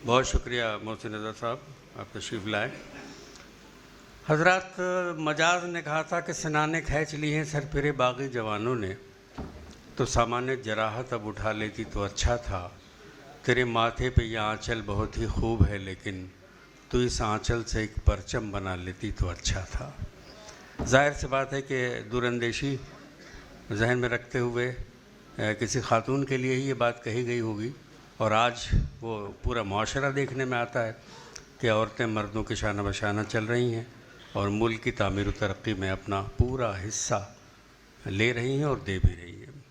बहुत शुक्रिया मोहसिन रज़ा साहब, आप तशरीफ़ लाए। हज़रात, मजाज ने कहा था कि सनाने खींच ली हैं सर फिरे बागी जवानों ने, तो सामान्य जराहत अब उठा लेती तो अच्छा था। तेरे माथे पे यह आंचल बहुत ही खूब है, लेकिन तू इस आंचल से एक परचम बना लेती तो अच्छा था। ज़ाहिर सी बात है कि दूरअंदेशी जहन में रखते हुए किसी खातून के लिए ही ये बात कही गई होगी, और आज वो पूरा माशरा देखने में आता है कि औरतें मर्दों के शाना बशाना चल रही हैं और मुल्क की तामीर व तरक्की में अपना पूरा हिस्सा ले रही हैं और दे भी रही हैं।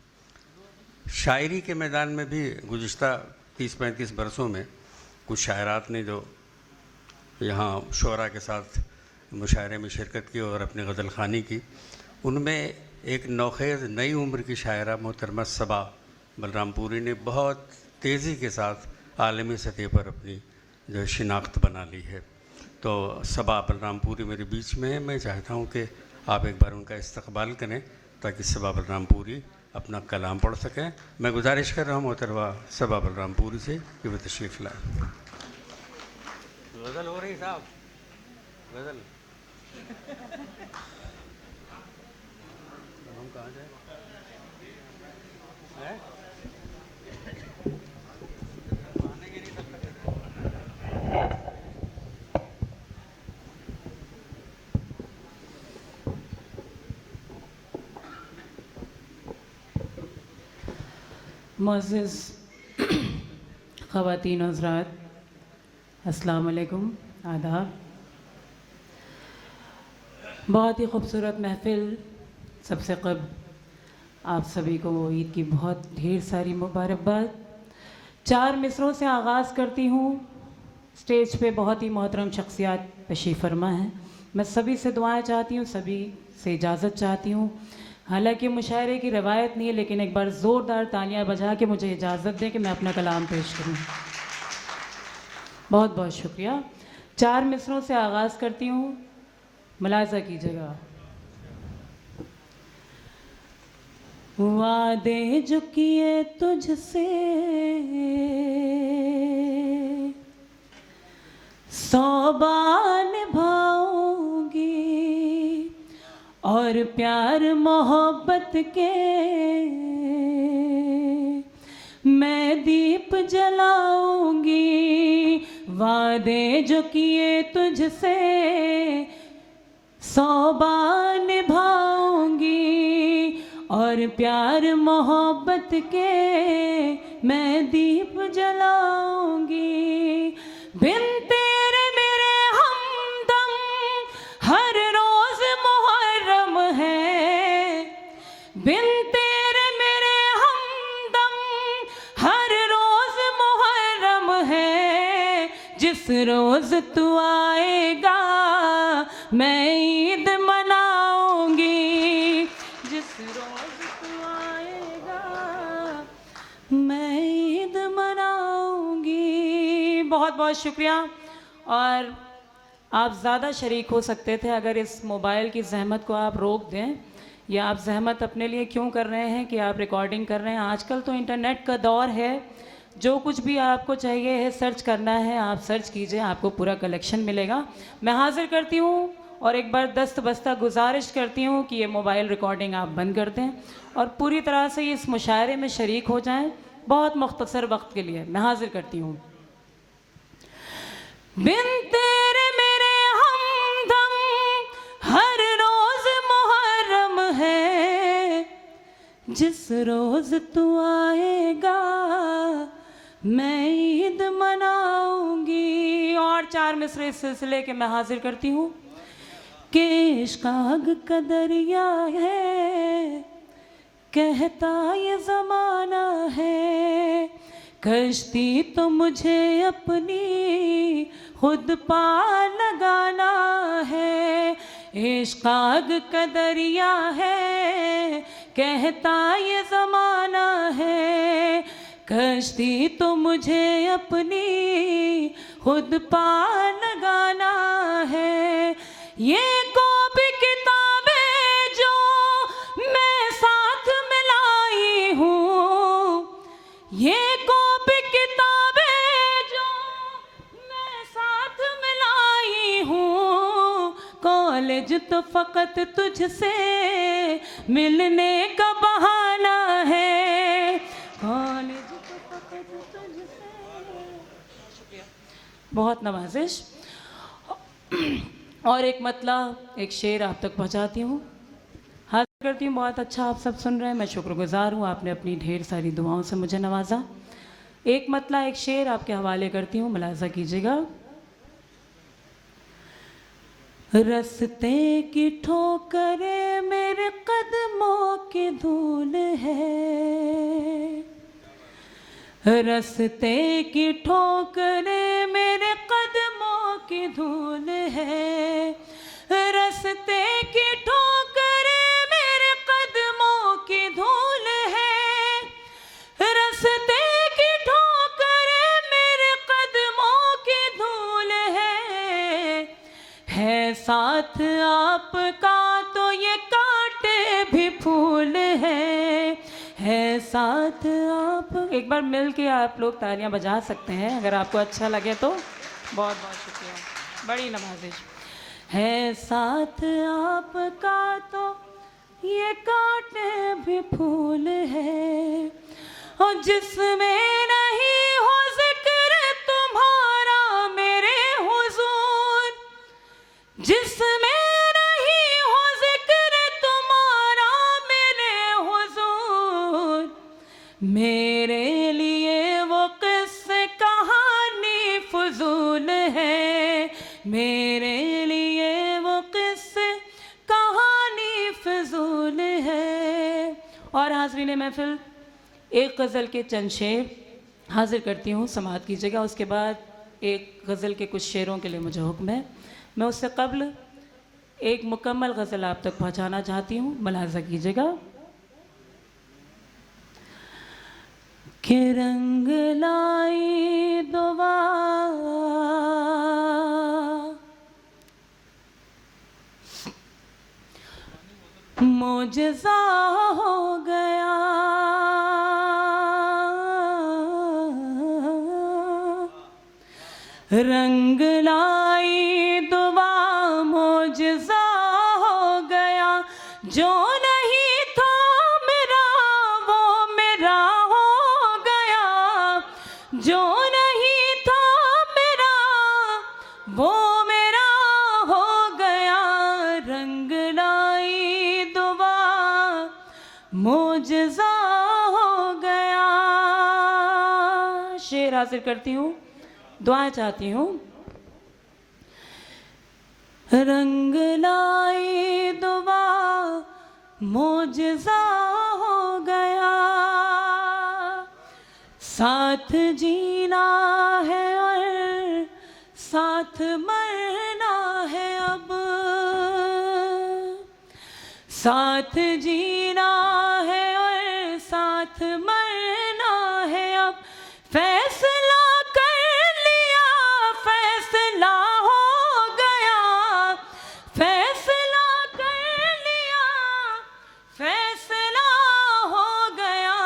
शायरी के मैदान में भी गुज़िश्ता 30-35 बरसों में कुछ शायरात ने जो यहाँ शुअरा के साथ मुशायरे में शिरकत की और अपनी गज़ल ख़ानी की, उनमें एक नौखेज़ नई उम्र की शायरा मोहतरमा सबा बलरामपुरी ने बहुत तेज़ी के साथ आलमी सतह पर अपनी जो शिनाख्त बना ली है। तो सबा बलरामपुरी मेरे बीच में है। मैं चाहता हूँ कि आप एक बार उनका इस्तकबाल करें ताकि सबा बलरामपुरी अपना कलाम पढ़ सकें। मैं गुजारिश कर रहा हूँ मोहतरमा सबा बलरामपुरी से कि वह तशरीफ़ लाए। गज़ल हो रही साहब, गज़ल हम कहाँ जाए? मुअज़्ज़िज़ ख़वातीन और हज़रात, अस्सलाम वालेकुम, आदाब। बहुत ही ख़ूबसूरत महफ़िल। सबसे क़ब्ल आप सभी को ईद की बहुत ढेर सारी मुबारकबाद। 4 मिसरों से आगाज़ करती हूँ। स्टेज पे बहुत ही मोहतरम शख्सियात तशरीफ़ फरमा हैं। मैं सभी से दुआएं चाहती हूँ, सभी से इजाज़त चाहती हूँ। हालांकि मुशायरे की रवायत नहीं है, लेकिन एक बार ज़ोरदार तालियां बजा के मुझे इजाज़त दें कि मैं अपना कलाम पेश करूं। बहुत बहुत शुक्रिया। 4 मिसरों से आगाज़ करती हूँ, मुलाज़ा कीजिएगा। वादे जो किए तुझसे 100 बार निभाऊंगी, और प्यार मोहब्बत के मैं दीप जलाऊंगी। वादे जो किए तुझसे 100 बार निभाऊंगी, और प्यार मोहब्बत के मैं दीप जलाऊंगी। बिन तेरे मेरे हमदम हर रोज मुहर्रम है। बिन तेरे मेरे हमदम हर रोज मुहर्रम है। जिस रोज तू आएगा मैं ईद मनाऊंगी। जिस रोज तू आएगा मैं ईद मनाऊंगी। बहुत बहुत शुक्रिया। और आप ज़्यादा शरीक हो सकते थे अगर इस मोबाइल की ज़हमत को आप रोक दें, या आप ज़हमत अपने लिए क्यों कर रहे हैं कि आप रिकॉर्डिंग कर रहे हैं। आजकल तो इंटरनेट का दौर है, जो कुछ भी आपको चाहिए है सर्च करना है, आप सर्च कीजिए, आपको पूरा कलेक्शन मिलेगा। मैं हाजिर करती हूँ और एक बार दस्त बस्ता गुजारिश करती हूँ कि ये मोबाइल रिकॉर्डिंग आप बंद कर दें और पूरी तरह से इस मुशायरे में शरीक हो जाएं। बहुत मुख्तसर वक्त के लिए मैं हाजिर करती हूँ। बिन तेरे मेरे हमदम हर रोज मुहर्रम है। जिस रोज तू आएगा मैं ईद मनाऊंगी। और 4 मिसरे इस सिलसिले के मैं हाजिर करती हूँ कि इश्क़ आग का दरिया है, कहता ये ज़माना है। कश्ती तो मुझे अपनी खुद पार लगाना है। इश्क़ आग का दरिया है, कहता ये ज़माना है। कश्ती तो मुझे अपनी खुद पार लगाना है। ये कॉपी किताबें जो मैं साथ में लाई हूँ, ये कॉपी किताबें जो तो फकत तुझसे मिलने का बहाना है, कॉलेज तो फकत तुझसे। बहुत नवाजिश। और एक मतलब एक शेर आप तक पहुंचाती हूँ, हाजिर करती हूँ। बहुत अच्छा आप सब सुन रहे हैं, मैं शुक्रगुजार हूँ, आपने अपनी ढेर सारी दुआओं से मुझे नवाजा। एक मतला एक शेर आपके हवाले करती हूँ, मुलाजा कीजिएगा। रस्ते की ठोकरें मेरे कदमों की धूल है, रस्ते की ठोकरें मेरे कदमों की धूल है, रस्ते की ठोकरें मेरे कदमों की धूल है, रस्ते की ठोकरें मेरे कदमों की धूल है साथ आपका तो ये कांटे भी फूल है साथ आप। एक बार मिल के आप लोग तालियां बजा सकते हैं अगर आपको अच्छा लगे तो। बहुत बहुत शुक्रिया, बड़ी नवाजिश। है साथ आपका तो ये कांटे भी फूल है, और जिसमें नहीं हो जिक्र तुम्हारा मेरे हुजूर, जिसमें नहीं हो जिक्र तुम्हारा मेरे हुजूर, मेरे लिए वो किस्से कहानी फजूल है, मेरे लिए वो किस्से कहानी फजूल है। और हाज़रीन महफिल, एक गज़ल के चंद शेर हाजिर करती हूँ, समाअत कीजिएगा। उसके बाद एक गज़ल के कुछ शेरों के लिए मुझे हुक्म है। मैं उससे कब्ल एक मुकम्मल गज़ल आप तक पहुँचाना चाहती हूँ, मुलाज़ा कीजिएगा। कि रंग लाई दुआ मोजज़ा हो गया, रंग लाई दुआ मोजज़ा हो गया, जो नहीं था मेरा वो मेरा हो गया, जो नहीं था मेरा वो मेरा हो गया, रंग लाई दुआ मोजज़ा हो गया। शेर हाजिर करती हूँ, दुआ चाहती हूँ। रंग लाई दुआ मोजज़ा हो गया, साथ जीना है और साथ मरना है अब, साथ जीना है और साथ मरना है अब, फैसला कर लिया फैसला हो गया, फैसला कर लिया फैसला हो गया,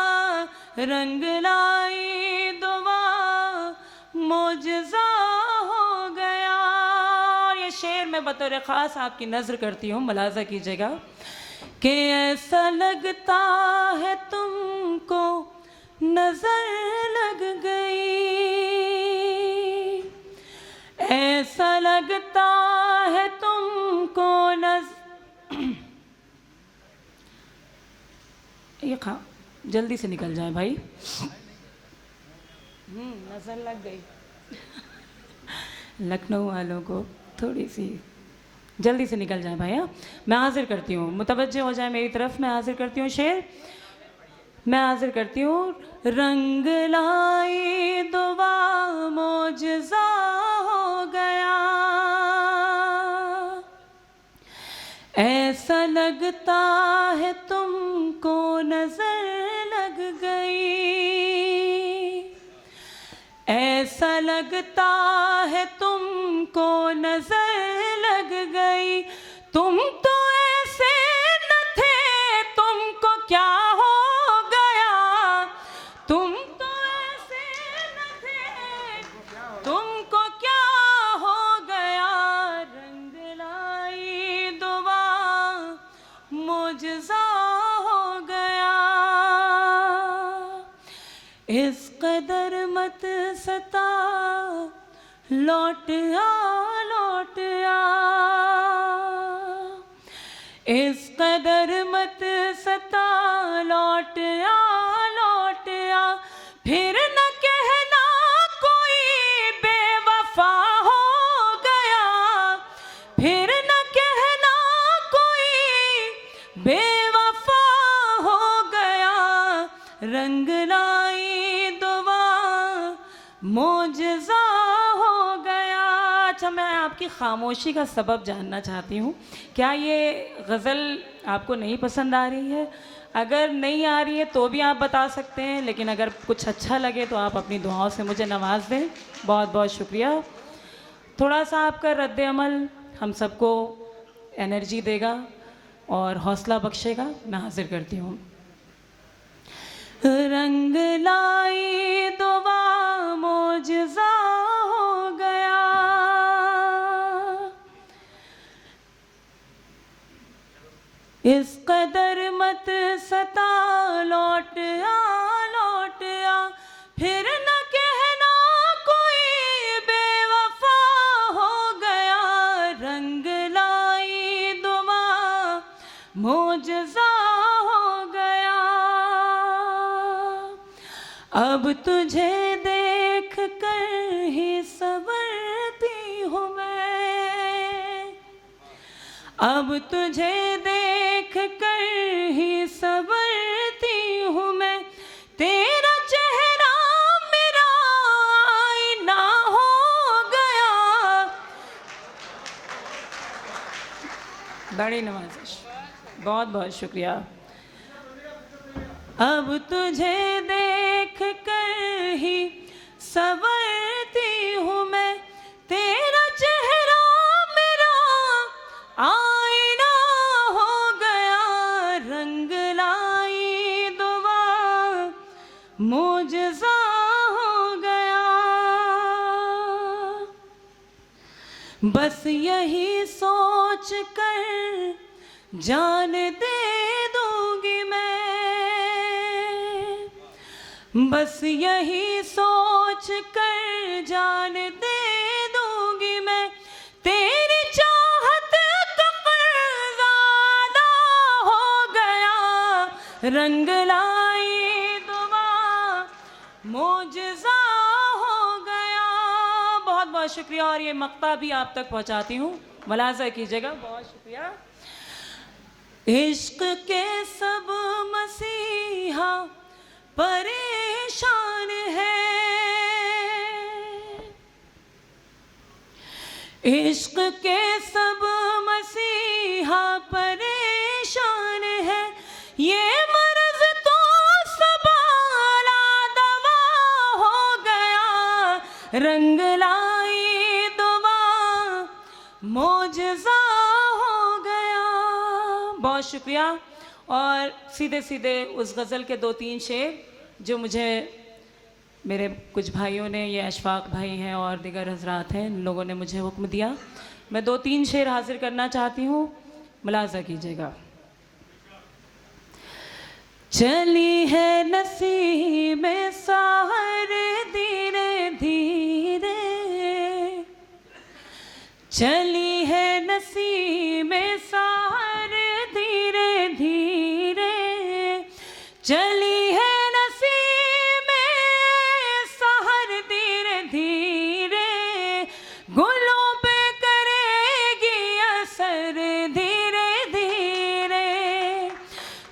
रंग लाई दुआ मोजज़ा हो गया। और ये शेर मैं बतौर ख़ास आपकी नज़र करती हूँ, मुलाज़ा कीजिएगा। कि ऐसा लगता है तुमको नजर लग गई, ऐसा लगता है तुमको ये जल्दी से निकल जाए भाई, नजर लग गई। लखनऊ वालों को थोड़ी सी जल्दी से निकल जाए भाई। हाँ, मैं हाजिर करती हूँ, मुतवज्जे हो जाए मेरी तरफ। मैं हाजिर करती हूँ शेर, मैं हाजिर करती हूँ। रंग लाई दुआ मोजज़ा हो गया, ऐसा लगता है तुमको नजर लग गई, ऐसा लगता है तुमको नजर लग गई, तुम तो ऐसे न थे तुमको क्या हो गया, तुम तो ऐसे न थे तुमको क्या हो गया, रंग लाई दुआ मोजज़ा हो गया। इस कदर मत सता, लौट आ लौट आ। इस कदर मत सता, लौट आ लौट आ। फिर न कहना कोई बेवफा हो गया, फिर न कहना कोई बेवफा हो गया। रंग लाई दुआ, मोजज़ा हो गया। अच्छा, मैं आपकी खामोशी का सबब जानना चाहती हूँ। क्या ये गज़ल आपको नहीं पसंद आ रही है? अगर नहीं आ रही है तो भी आप बता सकते हैं, लेकिन अगर कुछ अच्छा लगे तो आप अपनी दुआओं से मुझे नवाज दें। बहुत बहुत शुक्रिया। थोड़ा सा आपका रद्द अमल हम सबको एनर्जी देगा और हौसला बख्शेगा। मैं हाजिर करती हूँ। रंग लाई दुआ, मोजज़ा हो गया। इस कदर मत सता, लौट आ लौट आ। फिर न कहना कोई बेवफा हो गया। रंग लाई दुआ, मोजज़ा हो गया। अब तुझे देख कर ही संवरती हूँ मैं, अब तुझे देख कर ही संवरती हूँ मैं। तेरा चेहरा मेरा आईना हो गया। बड़ी नवाजिश, बहुत बहुत शुक्रिया। अब तुझे देख कर ही संवरती हूँ मैं। तेरा चेहरा मेरा आईना हो गया। रंग लाई दुआ, मोजज़ा हो गया। बस यही सोच कर जान दे दूंगी मैं, बस यही सोच कर जान दे दूंगी मैं। तेरी चाहत का फ़र्ज़ादा हो गया। रंग लाई दुआ, मोजज़ा हो गया। बहुत बहुत शुक्रिया। और ये मक्ता भी आप तक पहुंचाती हूँ, मुलाज़ा कीजिएगा। बहुत शुक्रिया। इश्क के सब मसीहा परेशान है, इश्क के सब मसीहा परेशान है। ये मर्ज तो सबाला दवा हो गया। रंग लाई दुआ, मोजज़ा हो गया। बहुत शुक्रिया। और सीधे सीधे उस गज़ल के 2-3 शेर जो मुझे मेरे कुछ भाइयों ने, ये अशफाक भाई हैं और दिगर हजरात हैं, इन लोगों ने मुझे हुक्म दिया, मैं 2-3 शेर हाजिर करना चाहती हूँ। मुलाज़ा कीजिएगा। चली है नसीमें साहर धीरे धीरे, चली है नसीमें साहर धीरे धीरे, चली है नसीमें साहर धीरे धीरे। गुलों पे करेगी असर धीरे धीरे,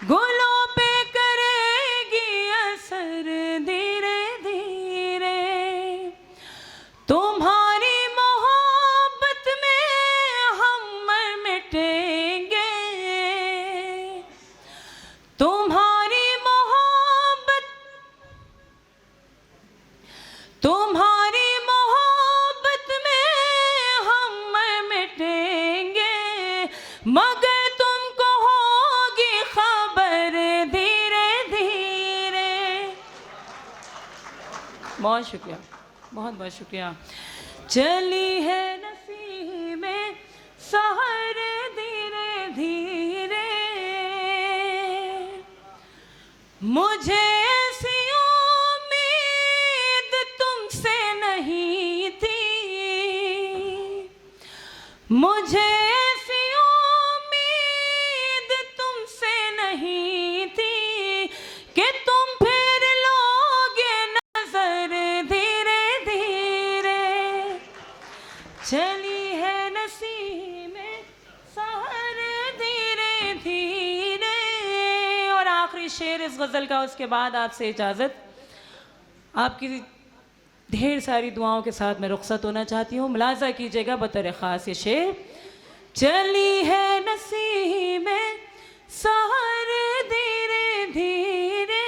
गुलों पे करेगी असर धीरे धीरे। तुम्हारी मोहब्बत में हम मर मिटेंगे, तुम्हारी मोहब्बत, तुम्हारी मोहब्बत में हम मर मिटेंगे। मगर तुमको होगी खबर धीरे धीरे। बहुत शुक्रिया, बहुत बहुत शुक्रिया। चली है नसीमें सहर धीरे धीरे, मुझे ऐसी उम्मीद तुमसे नहीं थी, मुझे ऐसी उम्मीद तुमसे नहीं थी कि तुम फिर लोगे नजर धीरे धीरे, चली है नसीमें सहर धीरे धीरे। और आखिरी शेर इस गज़ल का, उसके बाद आपसे इजाज़त। आपकी ढेर सारी दुआओं के साथ मैं रुखसत होना चाहती हूँ। मुलाज़ा कीजिएगा बतौर ख़ास ये शेर। चली है नसीमें सहर धीरे धीरे,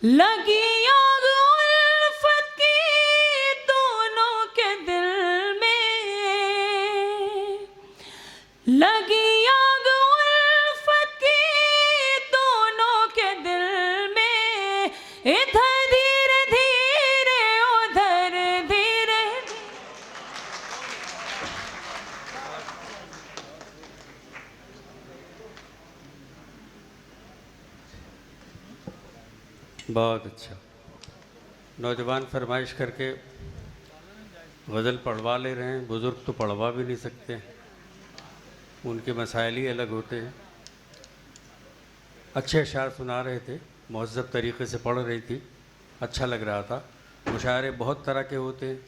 लगी आग उल्फत की दोनों के दिल में, लगी आग उल्फत की दोनों के दिल में, इधर धीरे धीरे उधर धीरे। बहुत अच्छा। नौजवान फरमाइश करके गज़ल पढ़वा ले रहे हैं, बुज़ुर्ग तो पढ़वा भी नहीं सकते, उनके मसाइल ही अलग होते हैं। अच्छे अशार सुना रहे थे, मुहज़्ज़ब तरीक़े से पढ़ रही थी, अच्छा लग रहा था। मुशायरे बहुत तरह के होते हैं,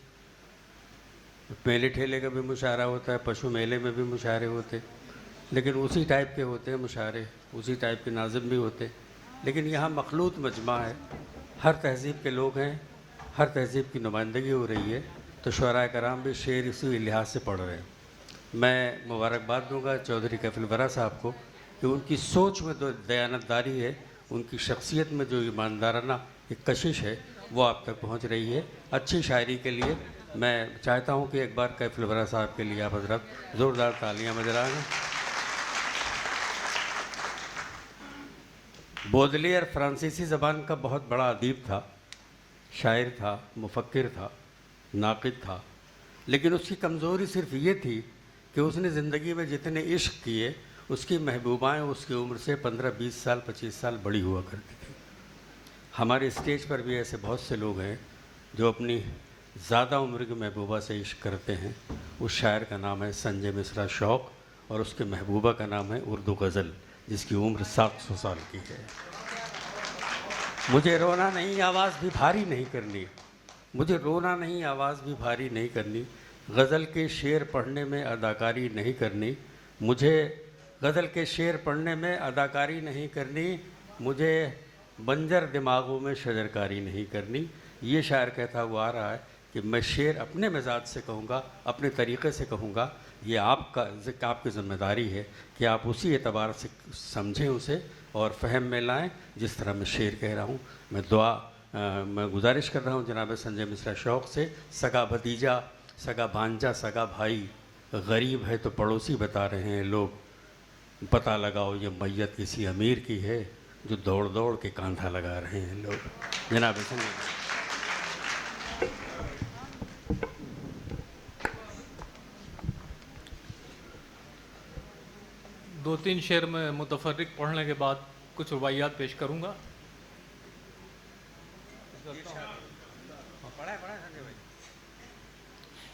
मेले ठेले का भी मुशायरा होता है, पशु मेले में भी मुशायरे होते हैं, लेकिन उसी टाइप के होते हैं मुशायरे, उसी टाइप के नाज़िम भी होते हैं। लेकिन यहाँ मखलूत मजमा है, हर तहज़ीब के लोग हैं, हर तहज़ीब की नुमाइंदगी हो रही है, तो शुअरा कराम भी शेर इसी लिहाज से पढ़ रहे हैं। मैं मुबारकबाद दूंगा चौधरी कैफिल वरा साहब को कि उनकी सोच में जो दयानतदारी है, उनकी शख्सियत में जो ईमानदाराना एक कशिश है, वो आप तक पहुँच रही है। अच्छी शायरी के लिए मैं चाहता हूँ कि एक बार कैफिल वरा साहब के लिए आप हज़रत ज़ोरदार तालियाँ बजाएं। बोदलियर फ्रांसीसी ज़बान का बहुत बड़ा अदीब था, शायर था, मुफक्किर था, नाक़िद था, लेकिन उसकी कमज़ोरी सिर्फ़ ये थी कि उसने ज़िंदगी में जितने इश्क किए, उसकी महबूबाएँ उसकी उम्र से 15-20 साल 25 साल बड़ी हुआ करती थी। हमारे स्टेज पर भी ऐसे बहुत से लोग हैं जो अपनी ज़्यादा उम्र की महबूबा से इश्क करते हैं। उस शायर का नाम है संजय मिश्रा शौक़ और उसके महबूबा का नाम है उर्दू गज़ल, जिसकी उम्र 700 साल की है। मुझे रोना नहीं, आवाज़ भी भारी नहीं करनी, मुझे रोना नहीं, आवाज़ भी भारी नहीं करनी, गज़ल के शेर पढ़ने में अदाकारी नहीं करनी, मुझे गज़ल के शेर पढ़ने में अदाकारी नहीं करनी, मुझे बंजर दिमागों में शजरकारी नहीं करनी। ये शायर कहता हुआ आ रहा है कि मैं शेर अपने मिजाज से कहूँगा, अपने तरीक़े से कहूँगा। ये आपकी ज़िम्मेदारी है कि आप उसी एतबार से समझें उसे और फ़हम में लाएँ जिस तरह मैं शेर कह रहा हूँ। मैं गुजारिश कर रहा हूँ जनाब संजय मिश्रा शौक़ से, सगा भतीजा, सगा भांजा, सगा भाई, गरीब है तो पड़ोसी बता रहे हैं लोग, पता लगाओ ये मैयत किसी अमीर की है जो दौड़ दौड़ के कांधा लगा रहे हैं लोग। जनाब संजय 2-3 शेर में मुतफर्रिक पढ़ने के बाद कुछ रुबाइयात पेश करूँगा।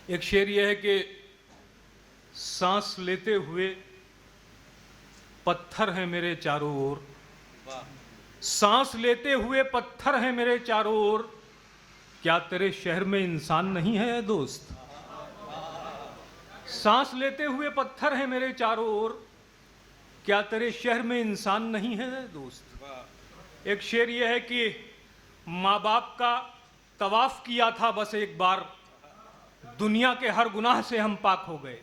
एक शेर यह है कि सांस लेते हुए पत्थर हैं मेरे चारों ओर, सांस लेते हुए पत्थर हैं मेरे चारों ओर, क्या तेरे शहर में इंसान नहीं है दोस्त? सांस लेते हुए पत्थर हैं मेरे चारों ओर, क्या तेरे शहर में इंसान नहीं है दोस्त? एक शेर यह है कि माँ बाप का तवाफ किया था बस एक बार, दुनिया के हर गुनाह से हम पाक हो गए।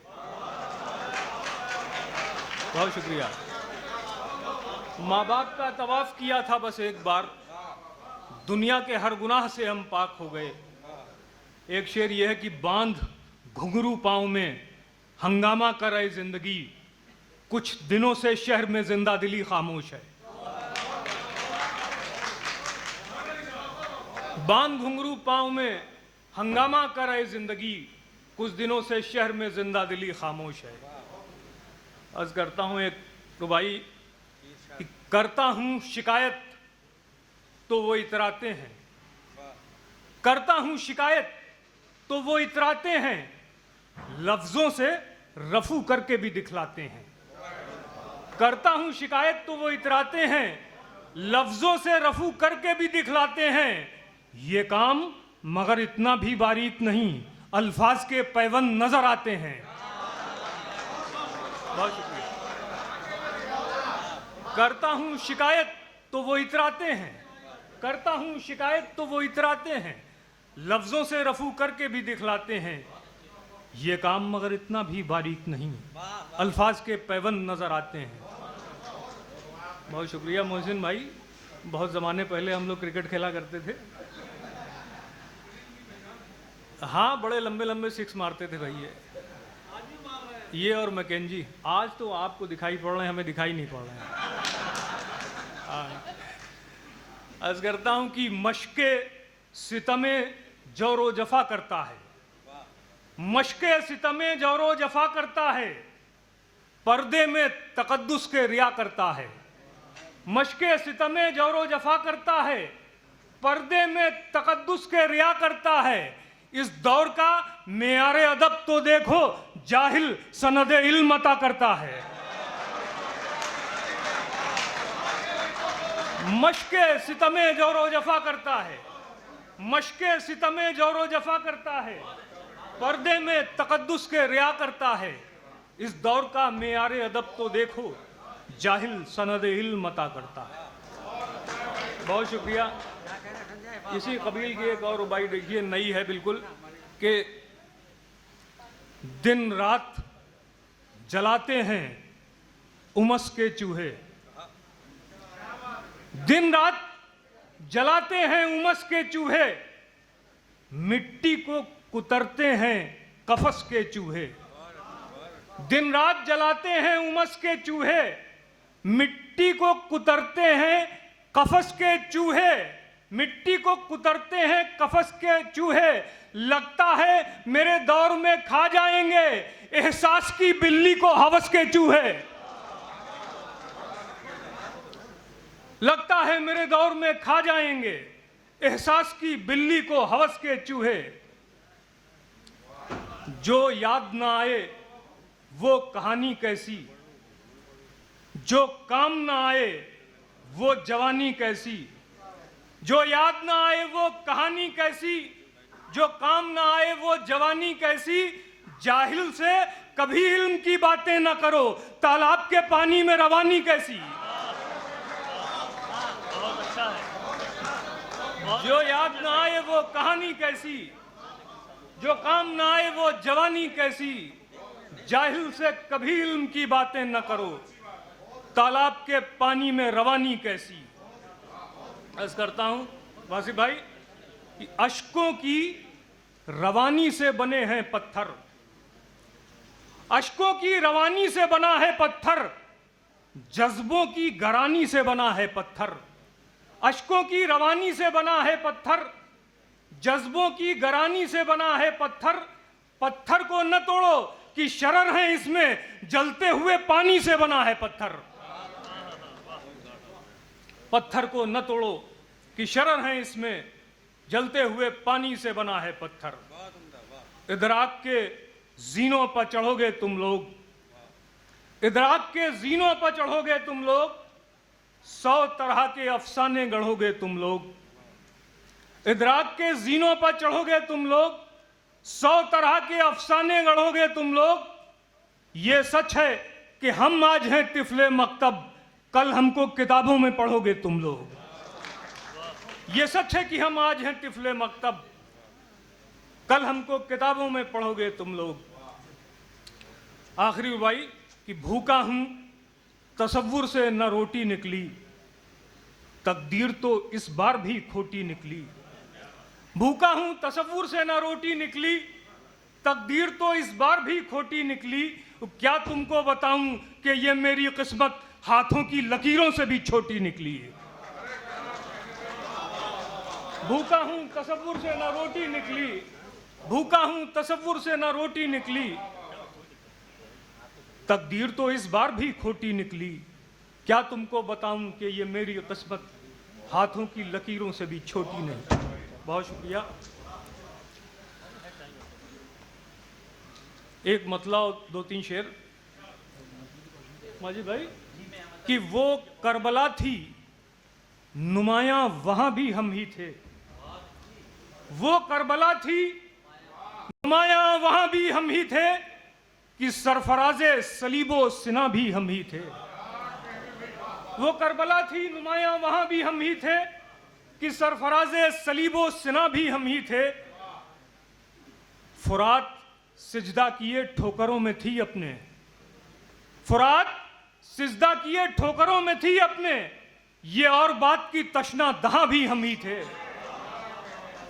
बहुत शुक्रिया। माँ बाप का तवाफ किया था बस एक बार, दुनिया के हर गुनाह से हम पाक हो गए। एक शेर यह है कि बांध घुंघरू पाँव में हंगामा कर रहे जिंदगी, कुछ दिनों से शहर में जिंदा दिली खामोश है। बांध घुंघरू पाँव में हंगामा कर रहे जिंदगी, कुछ दिनों से शहर में जिंदा दिली खामोश है। अर्ज करता हूँ एक रुबाई करता हूं शिकायत तो वो इतराते हैं, करता हूं शिकायत तो वो इतराते हैं, लफ्जों से रफू करके भी दिखलाते हैं। करता हूं शिकायत तो वो इतराते हैं, लफ्जों से रफू करके भी दिखलाते हैं। ये काम मगर इतना भी बारीक नहीं, अल्फाज के पैबंद नजर आते हैं। बहुत शुक्रिया। करता हूं शिकायत तो वो इतराते हैं, करता हूं शिकायत तो वो इतराते हैं, लफ्जों से रफू करके भी दिखलाते हैं। ये काम मगर इतना भी बारीक नहीं, अल्फाज के पैबंद नजर आते हैं। बहुत शुक्रिया मोहसिन भाई। बहुत ज़माने पहले हम लोग क्रिकेट खेला करते थे। हाँ, बड़े लंबे लंबे सिक्स मारते थे भाई ये और मैकेंजी। आज तो आपको दिखाई पड़ रहे हैं, हमें दिखाई नहीं पड़ रहे हैं। अर्ज करता हूं कि मशके सितमे जोरो जफा करता है, मशके सितमे जोरो जफा करता है, पर्दे में तकद्दुस के रिया करता है। मशके सितमे जोरो जफा करता है, पर्दे में तकद्दुस के रिया करता है। इस दौर का मेयारे अदब तो देखो, जाहिल सनद इल्म अता करता है। मशके सितमे जोरो जफा करता है, मशके सितमे जोरो जफा करता है, पर्दे में तकद्दुस के रिया करता है। इस दौर का मेयारे अदब तो देखो, जाहिल सनद इल्म अता करता है। बहुत शुक्रिया। इसी कबील की एक और रुबाई देखिए, नई है बिल्कुल, कि दिन रात जलाते हैं उमस के चूहे, दिन रात जलाते हैं उमस के चूहे, मिट्टी को कुतरते हैं कफस के चूहे। दिन रात जलाते हैं उमस के चूहे, मिट्टी को कुतरते हैं कफस के चूहे, मिट्टी को कुतरते हैं कफस के चूहे। लगता है मेरे दौर में खा जाएंगे एहसास की बिल्ली को हवस के चूहे। लगता है मेरे दौर में खा जाएंगे एहसास की बिल्ली को हवस के चूहे। जो याद ना आए वो कहानी कैसी, जो काम ना आए वो जवानी कैसी। जो याद ना आए वो कहानी कैसी, जो काम ना आए वो जवानी कैसी। जाहिल से कभी इल्म की बातें ना करो, तालाब के पानी में रवानी कैसी। बहुत अच्छा है। जो याद ना आए वो कहानी कैसी, जो काम ना आए वो जवानी कैसी। जाहिल से कभी इल्म की बातें न करो, तालाब के पानी में रवानी कैसी। अर्ज करता हूं वासिफ भाई कि अश्कों की रवानी से बने हैं पत्थर, अश्कों की रवानी से बना है पत्थर, जज्बों की गरानी से बना है पत्थर। अश्कों की रवानी से बना है पत्थर, जज्बों की गरानी से बना है पत्थर। पत्थर को न तोड़ो कि शरर है इसमें, जलते हुए पानी से बना है पत्थर। पत्थर को न तोड़ो कि शरर है इसमें, जलते हुए पानी से बना है पत्थर। इदराक के जीनों पर चढ़ोगे तुम लोग, इदराक के जीनों पर चढ़ोगे तुम लोग, 100 तरह के अफसाने गढ़ोगे तुम लोग। इदराक के जीनों पर चढ़ोगे तुम लोग, 100 तरह के अफसाने गढ़ोगे तुम लोग। ये सच है कि हम आज हैं तिफले मकतब, कल हमको किताबों में पढ़ोगे तुम लोग। ये सच है कि हम आज हैं तिफले मकतब, कल हमको किताबों में पढ़ोगे तुम लोग। आखिरी भाई कि भूखा हूं तसव्वुर से न रोटी निकली, तकदीर तो इस बार भी खोटी निकली। भूखा हूं तसव्वुर से न रोटी निकली, तकदीर तो इस बार भी खोटी निकली। क्या तुमको बताऊं कि ये मेरी किस्मत हाथों की लकीरों से भी छोटी निकली है। भूखा हूं तसव्वुर से न रोटी निकली, भूखा हूं तसव्वुर से न रोटी निकली, तकदीर तो इस बार भी खोटी निकली। क्या तुमको बताऊं कि ये मेरी किस्मत हाथों की लकीरों से भी छोटी नहीं। बहुत शुक्रिया। एक मतलब 2-3 शेर माजिद भाई कि वो करबला थी नुमायां वहां भी हम ही थे। वो करबला थी नुमायां वहां भी हम ही थे कि सरफराजे सलीबो सिना भी हम ही थे। वो करबला थी नुमायां वहां भी हम ही थे कि सरफराजे सलीबो सिना भी हम ही थे। फुरात सिजदा किए ठोकरों में थी अपने। फुरात सिजदा किए ठोकरों में थी अपने। ये और बात की तशना दहां भी हम ही थे।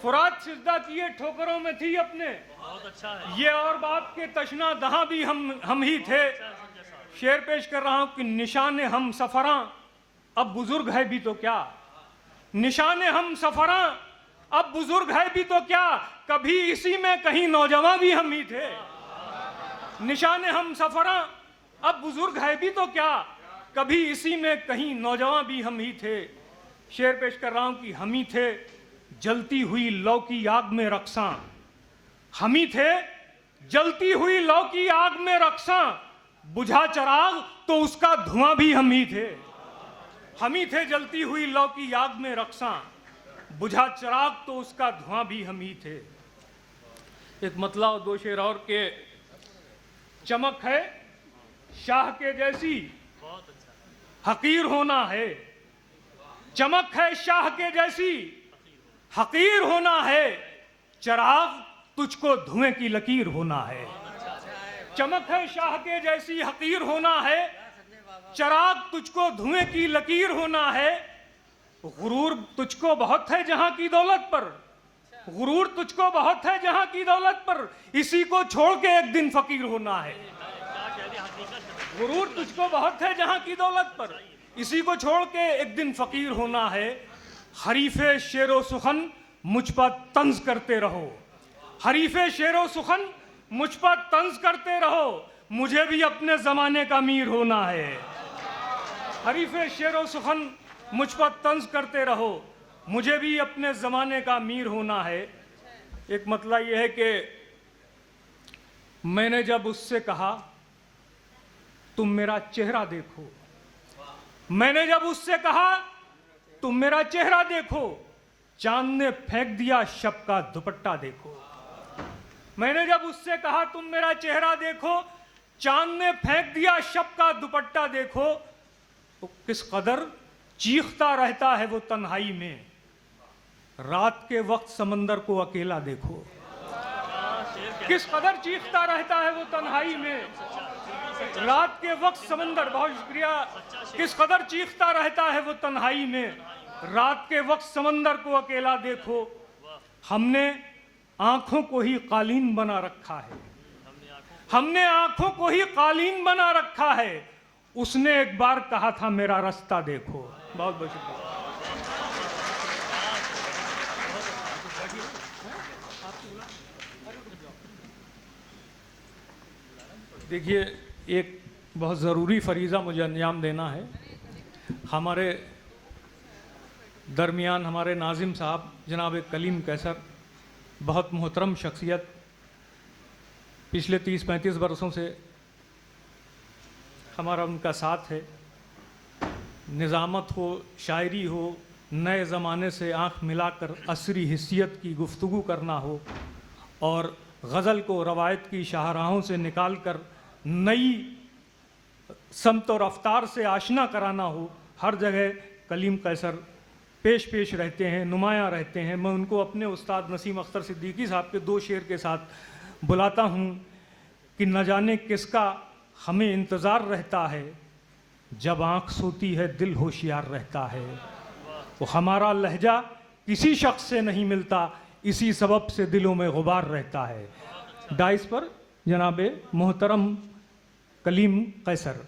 फुरात सिजदा किए ठोकरों में थी अपने। बहुत अच्छा है। ये और बात के तशना दहां भी हम ही थे। शेर पेश कर रहा हूं कि निशाने हम सफरा अब बुजुर्ग है भी तो क्या। निशाने हम सफरा अब बुजुर्ग है भी तो क्या। कभी इसी में कहीं नौजवान भी हम ही थे। निशाने हम सफरा अब बुजुर्ग है भी तो क्या। कभी इसी में कहीं नौजवान भी हम ही थे। शेर पेश कर रहा हूं कि हम ही थे जलती हुई लौ की आग में रक्सा। हम ही थे जलती हुई लौ की आग में रक्सा। बुझा चराग तो उसका धुआं भी हम ही थे। हम ही थे जलती हुई लौ की आग में रक्सा। बुझा चराग तो उसका धुआं भी हम ही थे। एक मतलब 2 शेर और के चमक है शाह के जैसी बहुत अच्छा। हकीर होना है। चमक है शाह के जैसी हकीर होना है। चराग तुझको धुएं की लकीर होना है। चमक है शाह के जैसी हकीर होना है। चराग तुझको धुएं की लकीर होना है। गुरूर तुझको बहुत है जहां की दौलत पर। गुरूर तुझको बहुत है जहां की दौलत पर। इसी को छोड़ के एक दिन फकीर होना है। गुरूर तुझको बहुत है जहां की दौलत पर। इसी को छोड़ के एक दिन फकीर होना है। हरीफे शेरो सुखन मुझ पर तंज करते रहो। हरीफे शेरो सुखन मुझ पर तंज करते रहो। मुझे भी अपने जमाने का मीर होना है। हरीफे शेरो सुखन मुझ पर तंज करते रहो। मुझे भी अपने जमाने का मीर होना है। एक मतलब यह है कि मैंने जब उससे कहा तुम मेरा चेहरा देखो। मैंने जब उससे कहा तुम मेरा चेहरा देखो। चांद ने फेंक दिया शब का दुपट्टा देखो। मैंने जब उससे कहा तुम मेरा चेहरा देखो। चांद ने फेंक दिया शब का दुपट्टा देखो। तो किस कदर चीखता रहता है वो तन्हाई में। रात के वक्त समंदर को अकेला देखो। किस कदर चीखता रहता है वो तन्हाई में। रात के वक्त समंदर। बहुत शुक्रिया। किस कदर चीखता रहता है वो तन्हाई में। रात के वक्त समंदर को अकेला देखो। हमने आंखों को ही कालीन बना रखा है। हमने आंखों को ही कालीन बना रखा है। उसने एक बार कहा था मेरा रास्ता देखो। बहुत बहुत शुक्रिया। देखिए एक बहुत ज़रूरी फरीज़ा मुझे अंजाम देना है। हमारे दरमियान हमारे नाजिम साहब जनाब कलीम कैसर बहुत मोहतरम शख्सियत, पिछले 30-35 बरसों से हमारा उनका साथ है। निज़ामत हो, शायरी हो, नए ज़माने से आँख मिलाकर असरी हिस्सियत की गुफ्तगू करना हो और गज़ल को रवायत की शाहराहों से निकाल कर नई समत और रफ्तार से आशना कराना हो, हर जगह कलीम कैसर पेश रहते हैं, नुमायाँ रहते हैं। मैं उनको अपने उस्ताद नसीम अख्तर सिद्दीकी साहब के 2 शेर के साथ बुलाता हूँ कि न जाने किसका हमें इंतज़ार रहता है। जब आँख सोती है दिल होशियार रहता है। तो हमारा लहजा किसी शख्स से नहीं मिलता, इसी सबब से दिलों में गुबार रहता है। डाइस पर जनाब मोहतरम कलीम कैसर।